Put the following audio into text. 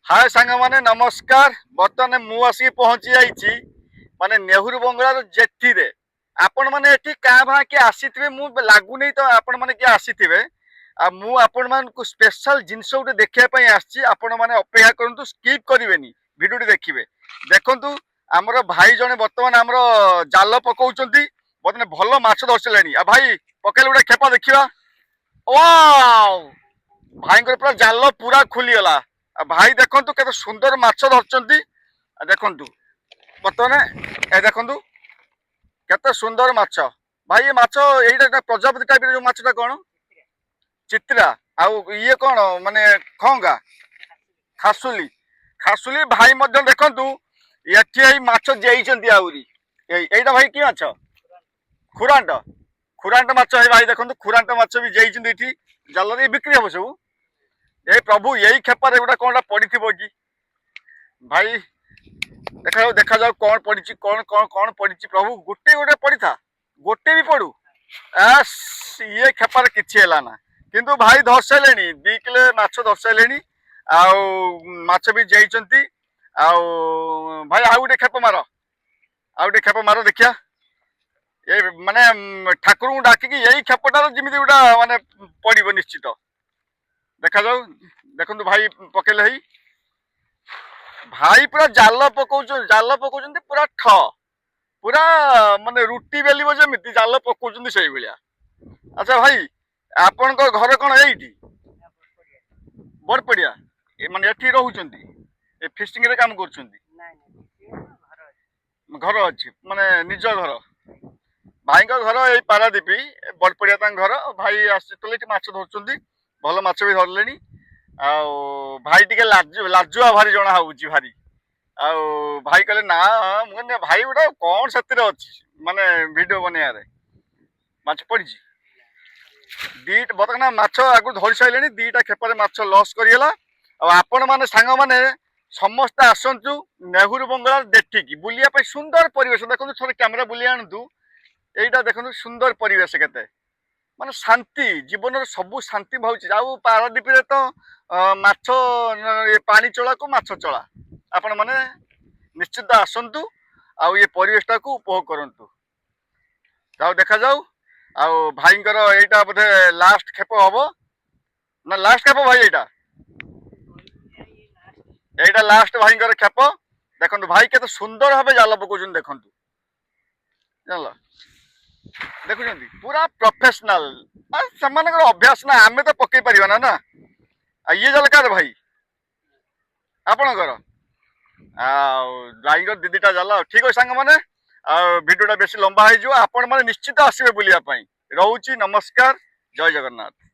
हाय सांग माने नमस्कार। बर्तमान मु आसी पहुंची जाइछि माने नेहरू बंगलार जेठी रे। आपण माने एठी का भा के आसीथिबे मु लागु नै तो आपण माने के आसीथिबे। आ मु आपण मान को स्पेशल जिंस उटे देखिया पई आछि। आपण माने अपेक्षा करंतु, स्किप करिवेनी, भिडियो देखिबे। देखंतु हमर भाई जने बर्तमान हमर जाल पकाउचंती। बर्तमान भलो माछ धरसलेनी। आ भाई पकेल उटे खेपा देखिबा। वाओ भाई पूरा जाल पूरा खुली गला। भाई देखंतु केते सुंदर माछ धरचंती। देखंतु बर्तमान ए देखंतु केते सुंदर माछ। भाई ये माछ एइटा प्रजापति टाइप रे जो माछटा कोन चित्रा आउ ये कोन माने खंगा खासुली खासुली भाई मध्य देखंतु एठी एई माछ जेइचंती आउरी एइटा भाई की माछ खुरांट खुरांट माछ है भाई देखंतु खुरांट माछ भी जेइचंती एठी जाल रे बिक्री हो सब। ए प्रभु यही खेपार गोटा कौन पड़ी कि भाई देखा जाओ कौन पड़ी कौन कौन कौन पड़ी प्रभु गोटे गोटे पड़ी था गोटे भी पड़ू ये खेपार किसी है ना किंतु भाई धरसारे 2 किलो माछ धरसारे आछ भी जाइंट भाई आउ गोटे खेप मार देखिया ये माने ठाकुर को डाकिकी यही खेपटार जमी गोटा माने पड़ो निश्चित देखा जाऊ। देखो भाई पकेले ही भाई पूरा जाल पकाउछन पूरा ठ पूरा माने रुटी बेली जमी जाल पकाउछन से भाया। अच्छा भाई आपण घर कौन यही बड़पड़िया माने एठी रहउछंती ए फिस्टिंग रे काम करछंती घर अच्छी माने निज घर भाई घर यही पारादीपी बड़पड़िया घर भाई आसते माछ धरछंती भल माछ भी धरले भाई टिके लाजुआ भारी जना होउची भारी भाई कहले ना मुझे भाई गोटा कौन से माने वीडियो बनैया माछ पड़ी दीटा बर्तमान माछ आगु धरी सारे 2टा खेपर माछ लॉस करेगा। आपण माने सांग माने समस्त आसतु नेहरू बंगला देखिकी बुलिया सुंदर परिवेश देखो थोड़े कैमेरा बुली आणतु एटा देखो सुंदर परिवेश केते माने शांति जीवन सबू शांति भावुची। आउ पारादीप रे तो माछ पानी चला को माछ चला आपण माने निश्चित आसतु आउ ये परिवेशटा को उपभोग करंतु। जाओ देखा जाऊ आउ भाईंकर एटा बोधे लास्ट खेप हबो ना लास्ट खेप भाई एटा लास्ट भाईंकर खेप। देखंतु भाई केते सुंदर भाबे जाल पकोजन देखंतु जानला देखुଛନ୍ତି पूरा प्रोफेशनल सेमानकर अभ्यास ना आमे तो पकई परिबा ना ये जल कार भाई आपणकर भाई 2टा जाल ठीक है सांग माने वीडियोटा बेसी लंबा हो आपण माने निश्चित आसबे बुलिया पई। रहउची नमस्कार जय जगन्नाथ।